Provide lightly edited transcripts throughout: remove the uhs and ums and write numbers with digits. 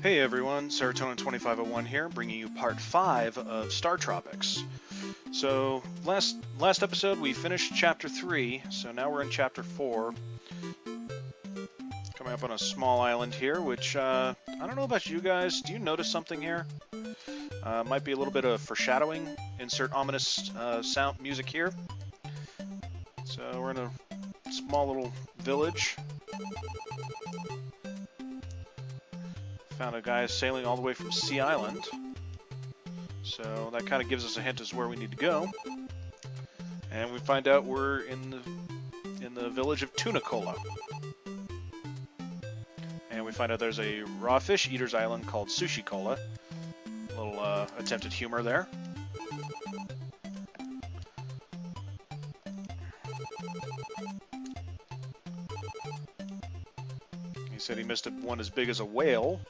Hey everyone, Serotonin2501 here, bringing you part 5 of StarTropics. So, last episode we finished chapter 3, so now we're in chapter 4. Coming up on a small island here, which, I don't know about you guys, do you notice something here? Might be a little bit of foreshadowing, insert ominous sound music here. So, we're in a small little village. Found a guy sailing all the way from Sea Island, so that kind of gives us a hint as to where we need to go. And we find out we're in the village of Tunicola, and we find out there's a raw fish eater's island called Sushi-Cola. A little attempted humor there. He said he missed one as big as a whale.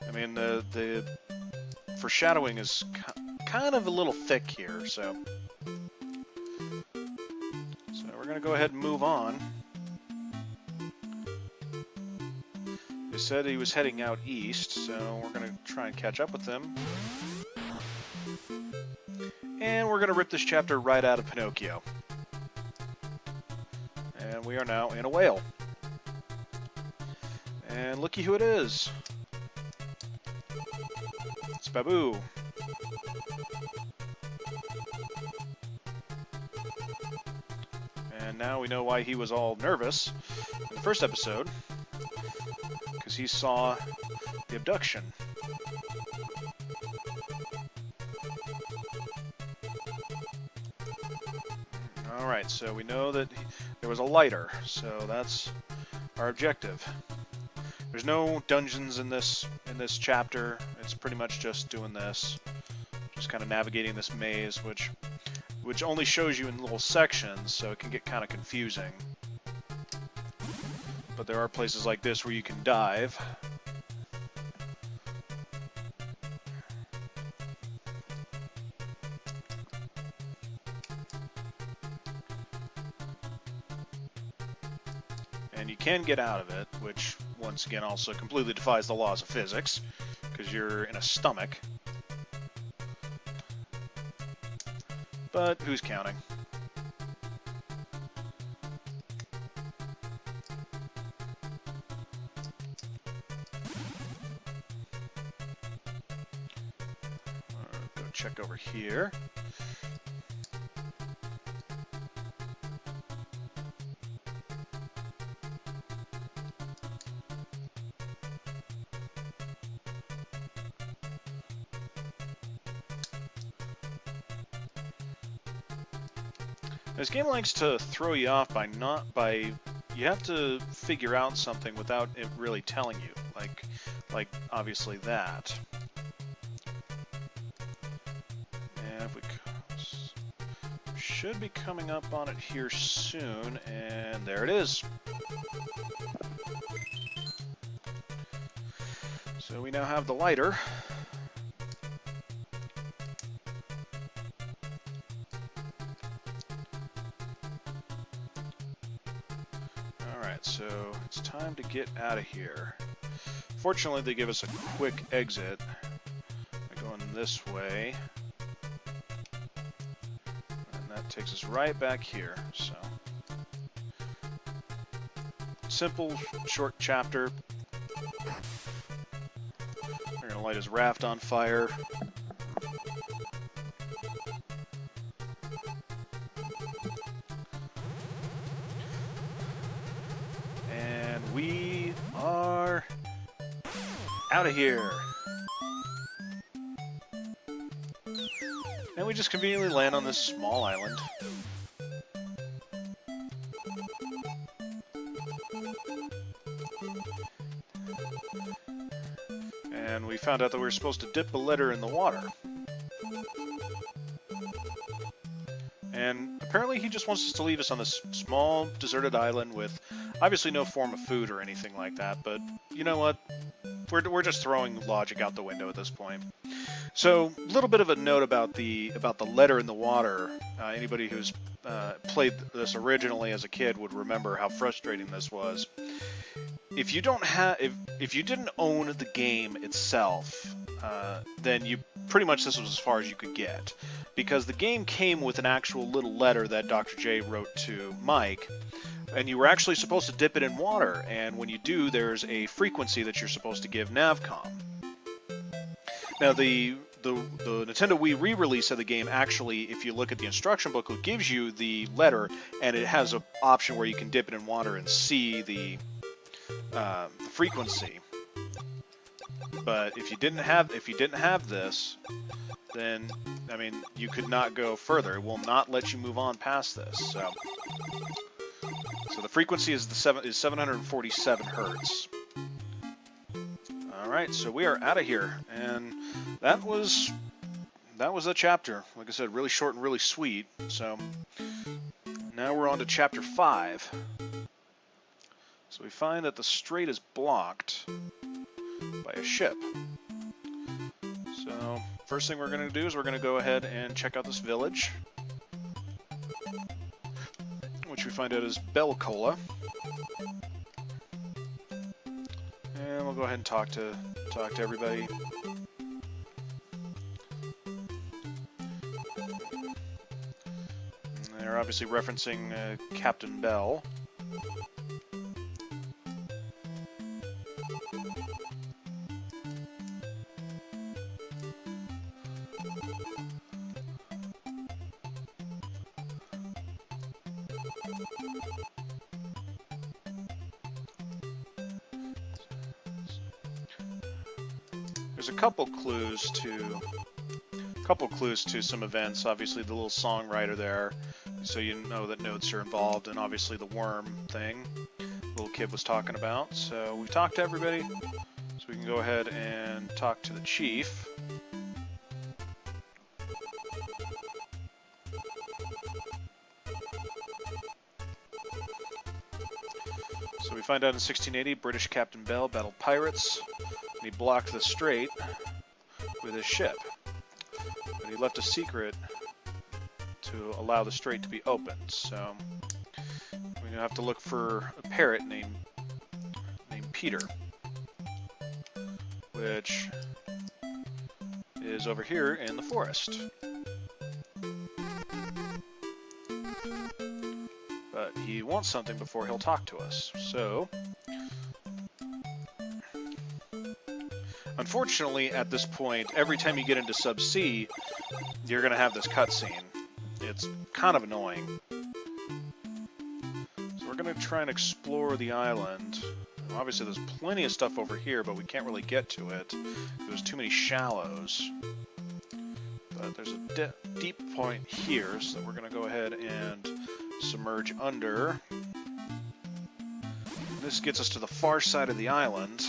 I mean, the foreshadowing is kind of a little thick here, so we're going to go ahead and move on. They said he was heading out east, so we're going to try and catch up with him. And we're going to rip this chapter right out of Pinocchio. And we are now in a whale. And looky who it is. It's Babu. And now we know why he was all nervous in the first episode, because he saw the abduction. Alright, so we know that there was a lighter, so that's our objective. There's no dungeons in this chapter. It's pretty much just doing this, just kind of navigating this maze, which only shows you in little sections, so it can get kind of confusing. But there are places like this where you can dive. And you can get out of it, which once again also completely defies the laws of physics, because you're in a stomach. But who's counting? Go check over here. This game likes to throw you off by you have to figure out something without it really telling you, like obviously that. And if we should be coming up on it here soon, and there it is. So we now have the lighter. So it's time to get out of here. Fortunately, they give us a quick exit by going this way. And that takes us right back here. So simple, short chapter. We're going to light his raft on fire. We are out of here. And we just conveniently land on this small island. And we found out that we were supposed to dip the letter in the water. And apparently he just wants us to leave us on this small, deserted island with obviously no form of food or anything like that, but you know what? We're just throwing logic out the window at this point. So, a little bit of a note about the letter in the water. Anybody who's played this originally as a kid would remember how frustrating this was. if you don't have, if you didn't own the game itself, then you pretty much this was as far as you could get, because the game came with an actual little letter that Dr. J wrote to Mike, and you were actually supposed to dip it in water, and when you do, there's a frequency that you're supposed to give Navcom. Now the Nintendo Wii re-release of the game, actually, if you look at the instruction booklet, gives you the letter, and it has an option where you can dip it in water and see the frequency. But if you didn't have this, then I mean you could not go further. It will not let you move on past this. So the frequency is 747 hertz. All right, so we are out of here, and that was a chapter. Like I said, really short and really sweet. So now we're on to chapter 5. So we find that the strait is blocked by a ship. So first thing we're going to do is we're going to go ahead and check out this village, which we find out is Belcola. And we'll go ahead and talk to everybody. And they're obviously referencing Captain Bell. There's a couple clues to some events. Obviously, the little songwriter there, so you know that notes are involved, and obviously the worm thing the little kid was talking about. So we've talked to everybody, so we can go ahead and talk to the chief. So we find out in 1680, British Captain Bell battled pirates, and he blocked the strait with his ship. But he left a secret to allow the strait to be opened. So we're gonna have to look for a parrot named Peter, which is over here in the forest. But he wants something before he'll talk to us. So unfortunately, at this point, every time you get into Sub-C, you're going to have this cutscene. It's kind of annoying. So we're going to try and explore the island. Obviously, there's plenty of stuff over here, but we can't really get to it. There's too many shallows. But there's a deep point here, so we're going to go ahead and submerge under. This gets us to the far side of the island.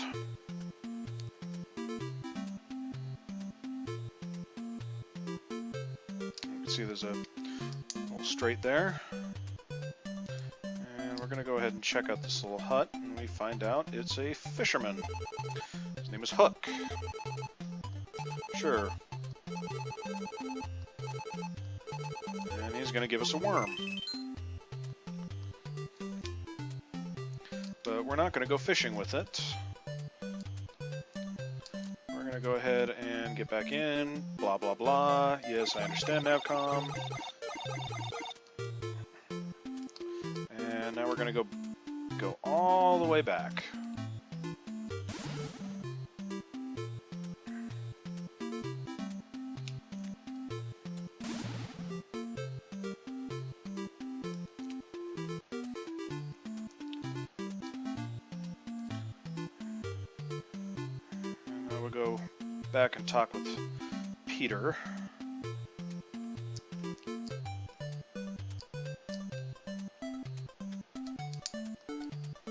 See, there's a little strait there, and we're gonna go ahead and check out this little hut, and we find out it's a fisherman. His name is Hook. Sure. And he's gonna give us a worm. But we're not gonna go fishing with it. We're gonna go ahead and get back in, blah blah blah. Yes, I understand Navcom. And now we're gonna go all the way back. And now we'll go back and talk with Peter.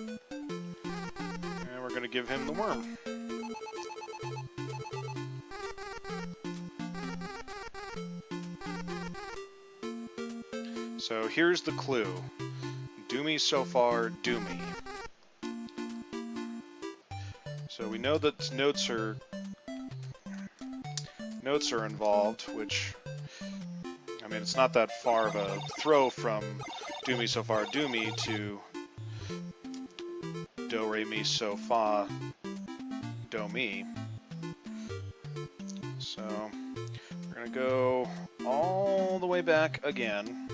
And we're going to give him the worm. So here's the clue. Do me so far, do me. So we know that notes are involved, which, I mean, it's not that far of a throw from do me so far, do me to do re mi, so, fa, do, mi. So we're going to go all the way back again.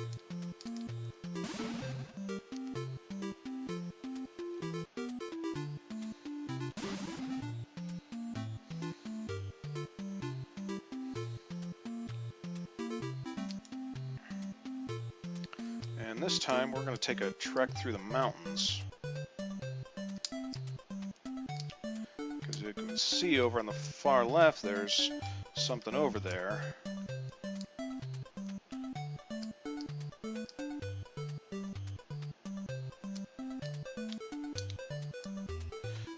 And this time we're going to take a trek through the mountains. Because you can see over on the far left there's something over there.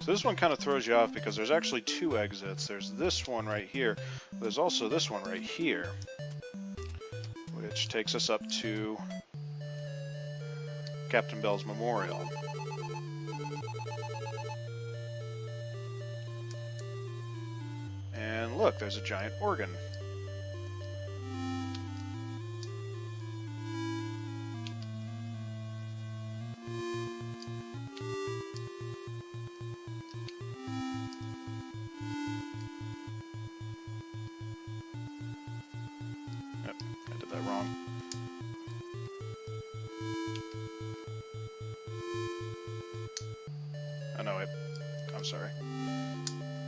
So this one kind of throws you off because there's actually two exits. There's this one right here. There's also this one right here, which takes us up to Captain Bell's Memorial. And look, there's a giant organ. Yep, I did that wrong. Oh no, wait. I'm sorry.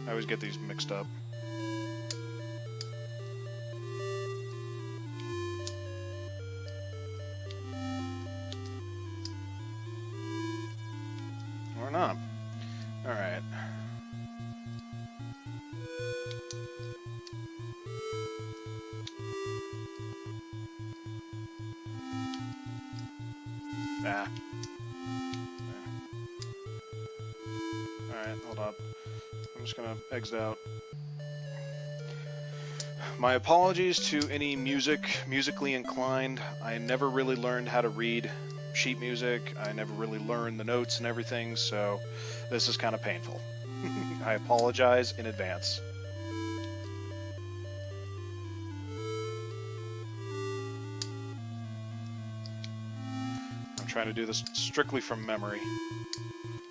I always get these mixed up. Or not. Alright. Ah. Alright, hold up. I'm just gonna exit out. My apologies to any musically inclined. I never really learned how to read sheet music. I never really learned the notes and everything, so this is kind of painful. I apologize in advance. I'm trying to do this strictly from memory.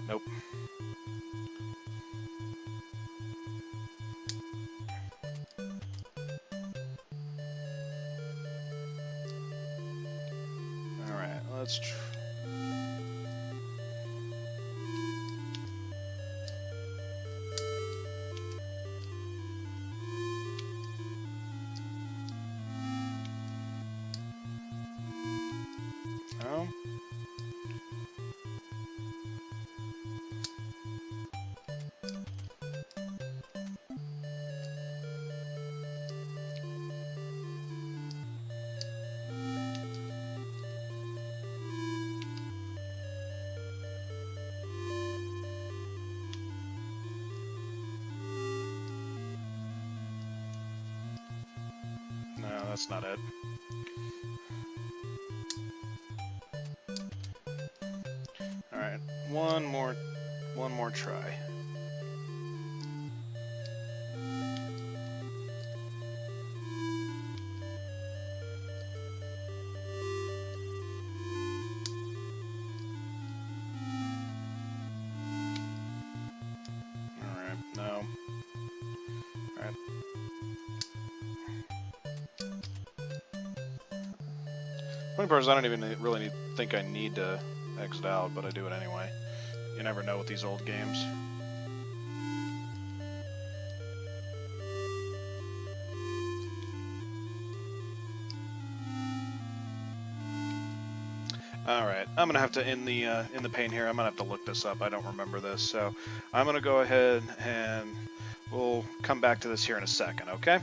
Nope. Alright, let's no. No, that's not it. Alright, one more try. Alright, no. Alright. Funny part is I don't even really think I need to exit out, but I do it anyway. You never know with these old games. Alright, I'm gonna have to in the pain here, I'm gonna have to look this up. I don't remember this, so I'm gonna go ahead and we'll come back to this here in a second, okay?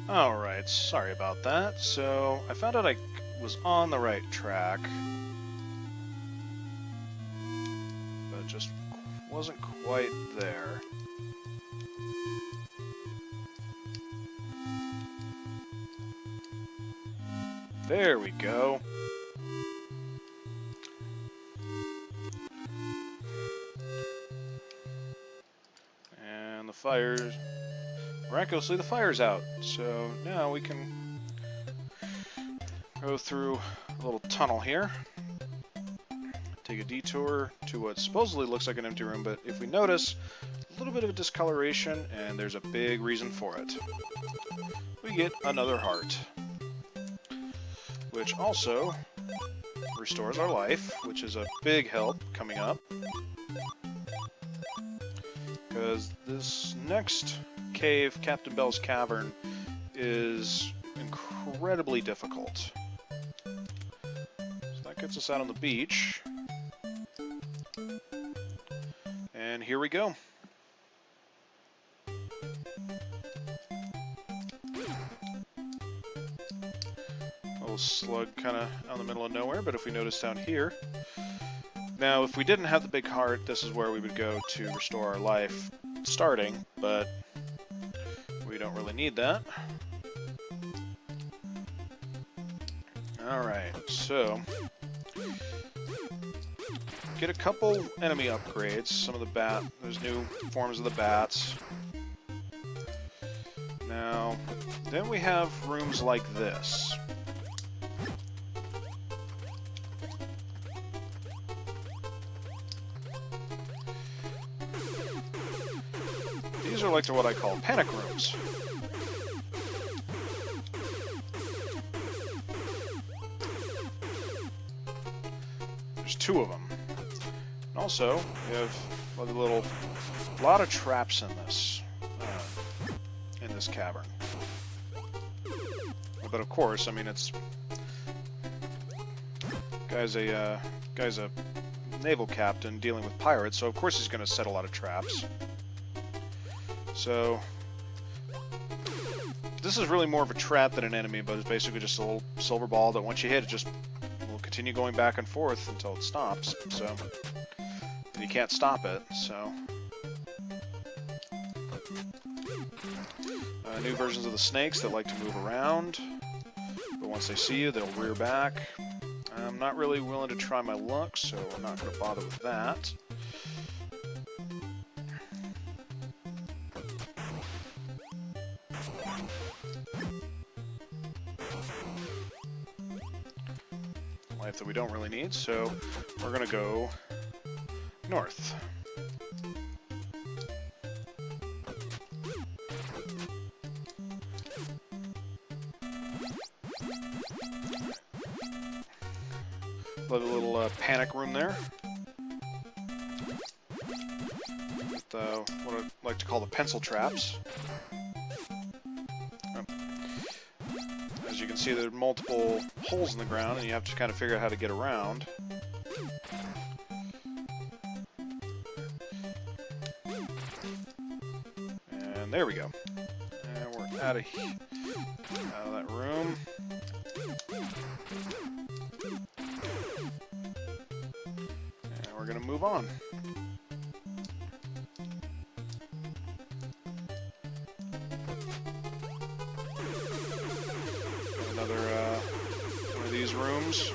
Alright, sorry about that. So I found out I was on the right track, but it just wasn't quite there. There we go. And the fire's... Miraculously, the fire's out. So now we can Go through a little tunnel here. Take a detour to what supposedly looks like an empty room, but if we notice, a little bit of a discoloration, and there's a big reason for it. We get another heart, which also restores our life, which is a big help coming up. Because this next cave, Captain Bell's Cavern, is incredibly difficult. So that gets us out on the beach. And here we go. Little slug kind of out in the middle of nowhere, but if we notice down here... Now, if we didn't have the big heart, this is where we would go to restore our life starting, but we don't really need that. Alright, so... Get a couple enemy upgrades. Some of the there's new forms of the bats. Now, then we have rooms like this. These are like what I call panic rooms. There's 2 of them. And also, we have a lot of traps in this cavern. But of course, I mean, it's guy's a naval captain dealing with pirates, so of course he's going to set a lot of traps. So this is really more of a trap than an enemy, but it's basically just a little silver ball that once you hit it, just will continue going back and forth until it stops. So, and you can't stop it. So, new versions of the snakes that like to move around, but once they see you, they'll rear back. I'm not really willing to try my luck, so I'm not going to bother with that. Life that we don't really need, so we're going to go north. Love a little panic room there. With what I like to call the pencil traps. As you can see, there are multiple holes in the ground, and you have to kind of figure out how to get around. And there we go. And we're out of that room. And we're going to move on. Another one of these rooms.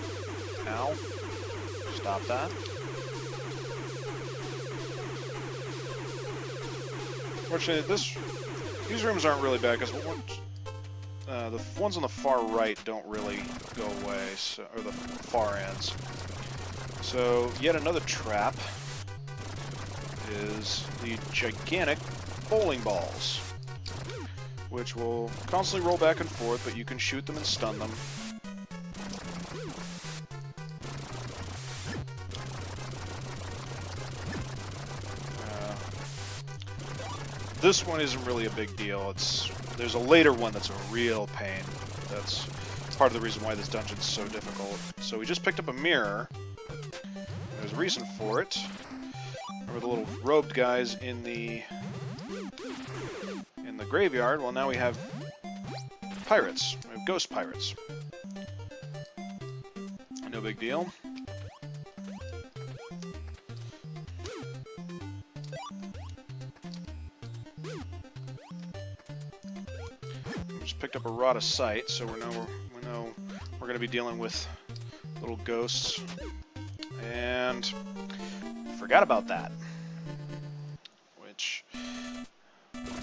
Ow. Stop that. Fortunately, these rooms aren't really bad, because the ones on the far right don't really go away, so, or the far ends. So, yet another trap is the gigantic bowling balls, which will constantly roll back and forth, but you can shoot them and stun them. This one isn't really a big deal. There's a later one that's a real pain. That's part of the reason why this dungeon's so difficult. So we just picked up a mirror. There's a reason for it. Remember the little robed guys in the graveyard? Well, now we have pirates. We have ghost pirates. No big deal. Just picked up a rod of sight, so we know we're going to be dealing with little ghosts. And forgot about that. Which,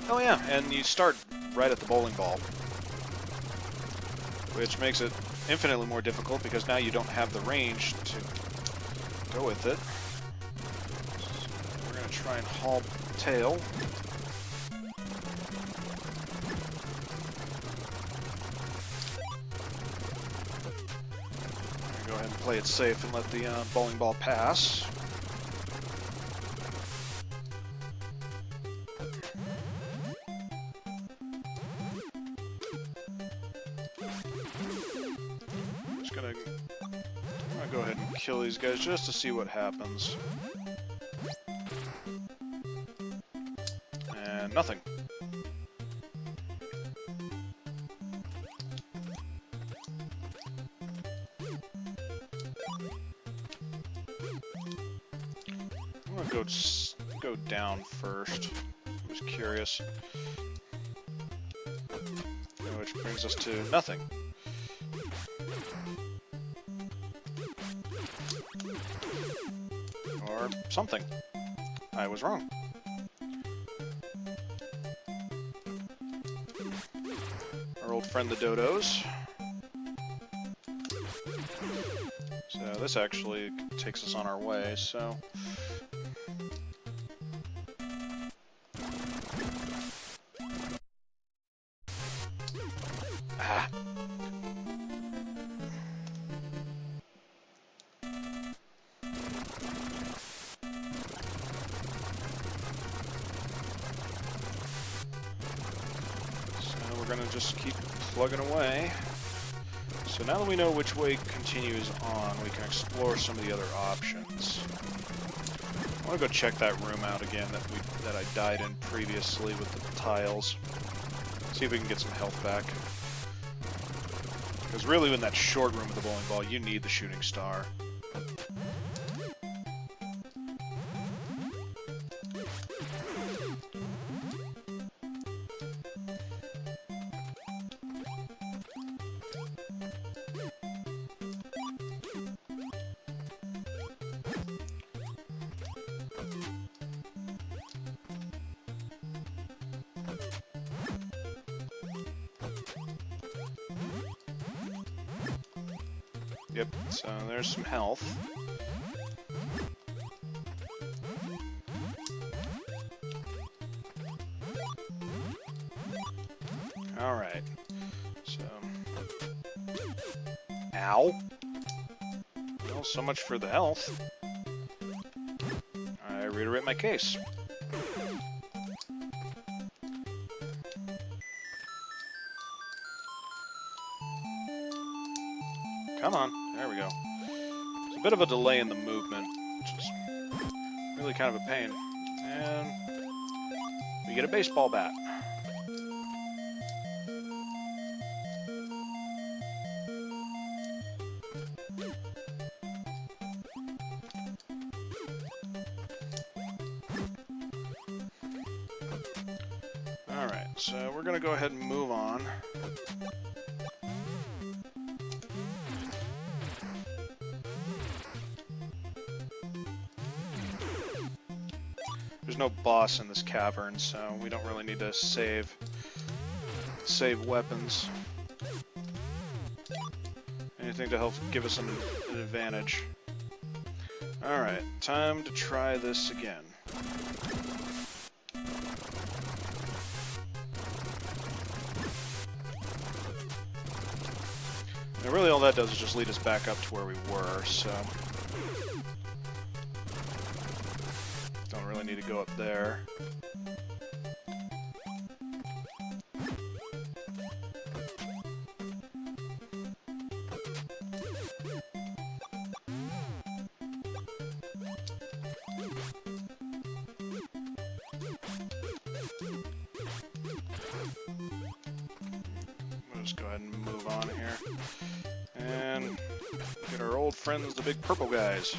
oh yeah, and you start right at the bowling ball, which makes it infinitely more difficult because now you don't have the range to go with it. So we're going to try and haul tail. Go ahead and play it safe and let the bowling ball pass. I'm gonna go ahead and kill these guys just to see what happens. And nothing. I'm gonna go down first. I was curious. Which brings us to nothing. Or something. I was wrong. Our old friend the dodos. So this actually takes us on our way, so... Ah. We're gonna just keep plugging away. So now that we know which way continues on, we can explore some of the other options. I want to go check that room out again that I died in previously with the tiles. See if we can get some health back. Because really, in that short room with the bowling ball, you need the shooting star. Yep, so there's some health. Alright, so... Ow! Well, so much for the health. I reiterate my case. Come on, there we go. There's a bit of a delay in the movement, which is really kind of a pain. And we get a baseball bat. Alright, so we're gonna go ahead and move on. There's no boss in this cavern, so we don't really need to save weapons. Anything to help give us an advantage. Alright, time to try this again. Now really all that does is just lead us back up to where we were, so... Don't really need to go up there. We'll just go ahead and move on here. And get our old friends, the big purple guys.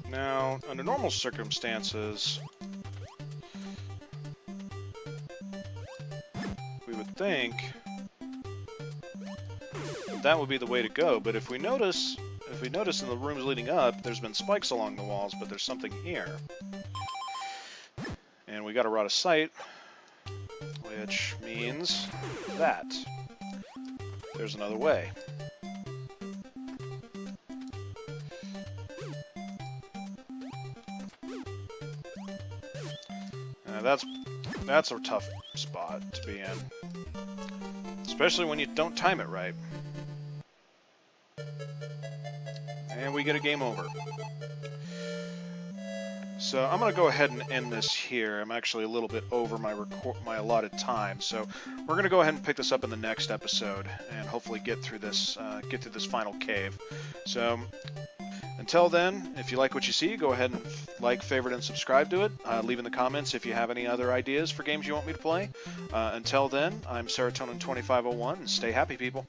Now, under normal circumstances, we would think that would be the way to go, but if we notice if we notice in the rooms leading up, there's been spikes along the walls, but there's something here. And we got a rod of sight, which means that there's another way. That's a tough spot to be in, especially when you don't time it right. And we get a game over. So I'm going to go ahead and end this here. I'm actually a little bit over my allotted time, so we're going to go ahead and pick this up in the next episode and hopefully get through this final cave. So until then, if you like what you see, go ahead and like, favorite, and subscribe to it. Leave in the comments if you have any other ideas for games you want me to play. Until then, I'm Serotonin2501, and stay happy, people.